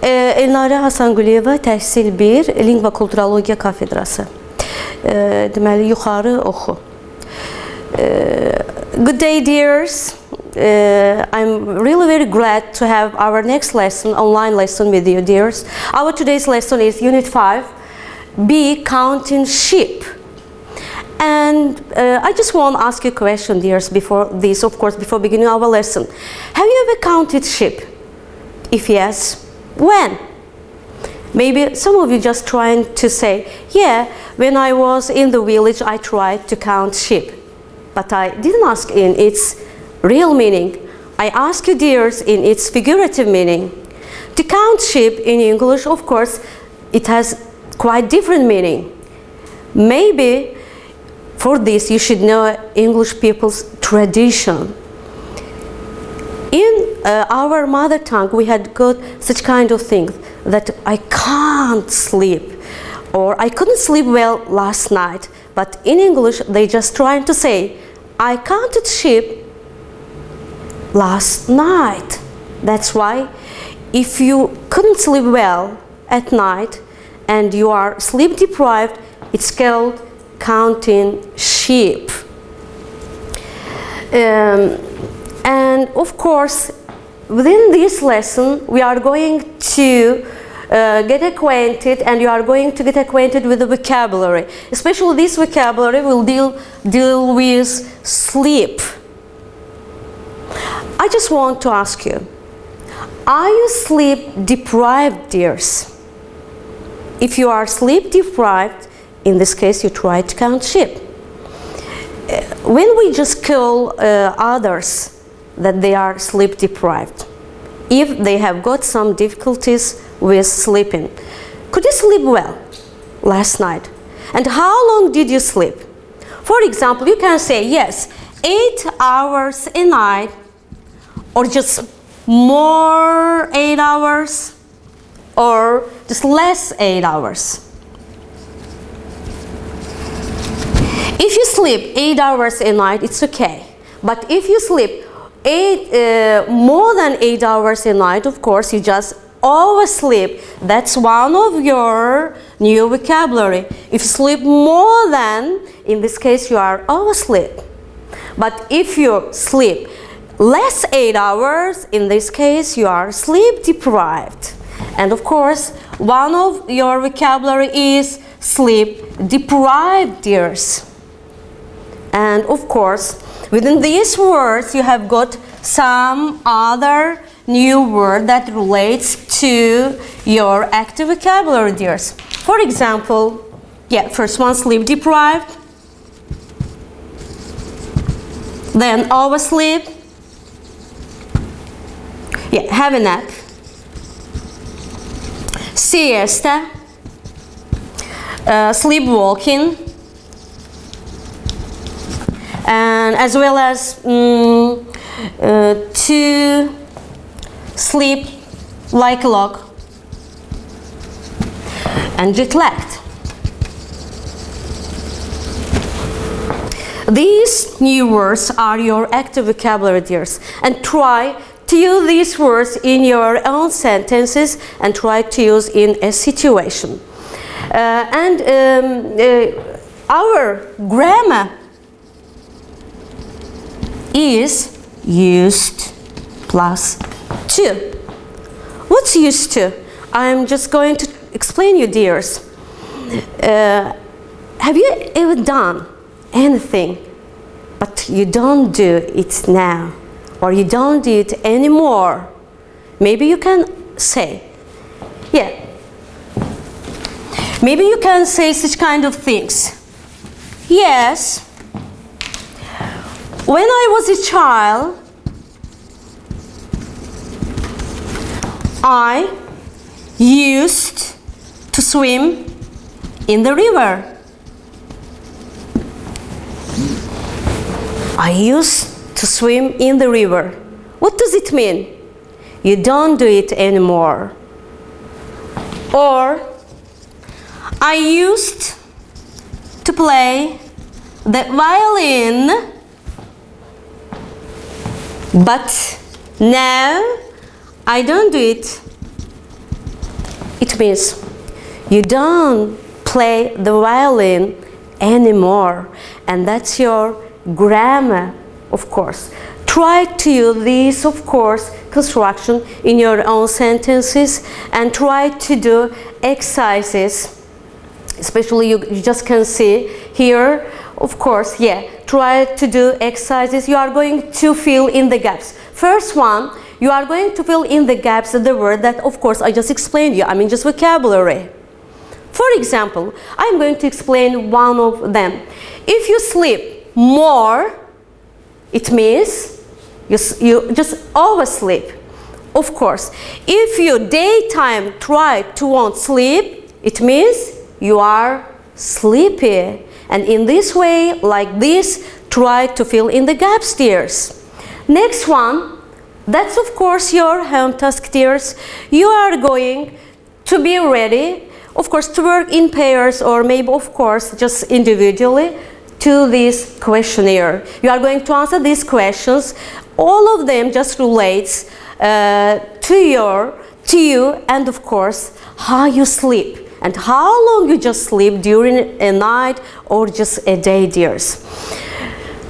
Elnare Hesenquliyeva, Təhsil 1, Linqvokulturologiya kafedrası. Deməli, yuxarı oxu. Good day, dears. I'm really very glad to have our next lesson, online lesson with you, dears. Our today's lesson is Unit 5, B, Counting Sheep. And I just want to ask you a question, dears, before this, of course, before beginning our lesson. Have you ever counted sheep? If yes, when? Maybe some of you just trying to say, yeah, when I was in the village, I tried to count sheep. But I didn't ask in its real meaning. I ask you, dears, in its figurative meaning. To count sheep in English, of course, it has quite different meaning. Maybe for this you should know English people's tradition. In our mother tongue, we had got such kind of things that I can't sleep, or I couldn't sleep well last night. But in English, they just trying to say, I counted sheep last night. That's why if you couldn't sleep well at night and you are sleep deprived, it's called counting sheep. And of course, within this lesson, we are going to get acquainted, and you are going to get acquainted with the vocabulary. Especially this vocabulary will deal with sleep. I just want to ask you, are you sleep deprived, dears? If you are sleep deprived, in this case, you try to count sheep. When we just call others that they are sleep deprived, if they have got some difficulties with sleeping, could you sleep well last night? And how long did you sleep? For example, you can say, yes, 8 hours a night, or just more 8 hours, or just less 8 hours. If you sleep 8 hours a night, it's okay. But if you sleep more than 8 hours a night, of course, you just oversleep. That's one of your new vocabulary. If you sleep more than, in this case, you are oversleep. But if you sleep less 8 hours, in this case, you are sleep deprived. And of course, one of your vocabulary is sleep deprived, dears. And of course, within these words, you have got some other new word that relates to your active vocabulary, dears. For example, yeah, first one, sleep deprived. Then oversleep. Yeah, have a nap. Siesta. Sleepwalking. And as well as to sleep like a log, and jet lagged. These new words are your active vocabulary, dears, and try to use these words in your own sentences and try to use in a situation. Our grammar is used plus to. What's used to? I'm just going to explain you, dears. Have you ever done anything, but you don't do it now, or you don't do it anymore? Maybe you can say, yeah. Maybe you can say such kind of things. Yes. When I was a child, I used to swim in the river. I used to swim in the river. What does it mean? You don't do it anymore. Or, I used to play the violin, but now I don't do it It means you don't play the violin anymore, and that's your grammar, of course. Try to use this, of course, construction in your own sentences, and try to do exercises. Especially you just can see here, of course, yeah, try to do exercises. You are going to fill in the gaps. First one, you are going to fill in the gaps of the word that, of course, I just explained you. I mean, just vocabulary. For example, I'm going to explain one of them. If you sleep more, it means you just oversleep. Of course, if you daytime try to won't sleep, it means you are sleepy. And in this way, like this, try to fill in the gaps, dears. Next one, that's of course your home task, dears. You are going to be ready, of course, to work in pairs or maybe, of course, just individually to this questionnaire. You are going to answer these questions. All of them just relates to you and, of course, how you sleep and how long you just sleep during a night or just a day, dears.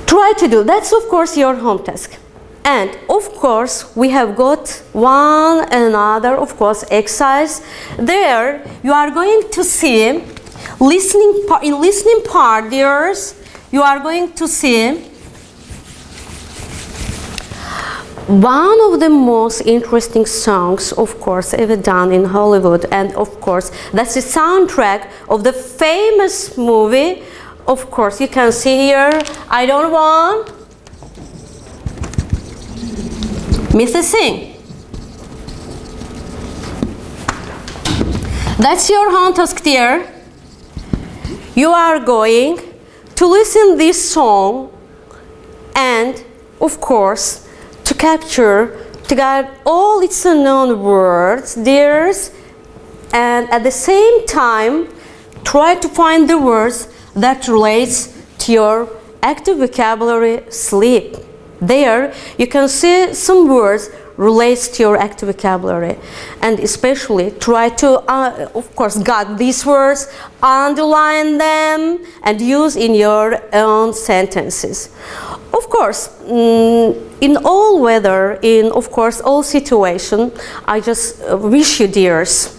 Try to do. That's, of course, your home task. And of course, we have got one another, of course, exercise. There, you are going to see in listening part, dears, you are going to see one of the most interesting songs, of course, ever done in Hollywood. And of course, that's the soundtrack of the famous movie. Of course, you can see here, I Don't Want Mr. Singh. That's your home task, dear. You are going to listen this song and, of course, to capture, to get all its unknown words, dears, and at the same time, try to find the words that relates to your active vocabulary sleep. There, you can see some words relates to your active vocabulary, and especially try to, of course, get these words, underline them, and use in your own sentences. Of course, in all weather, in, of course, all situation, I just wish you, dears,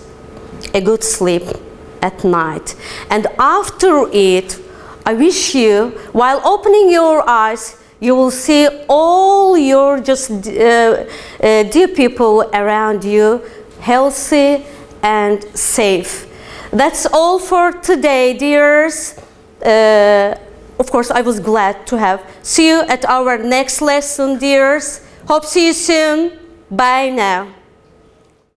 a good sleep at night. And after it, I wish you, while opening your eyes, you will see all your just dear people around you, healthy and safe. That's all for today, dears. Of course, I was glad to have. See you at our next lesson, dears. Hope see you soon. Bye now.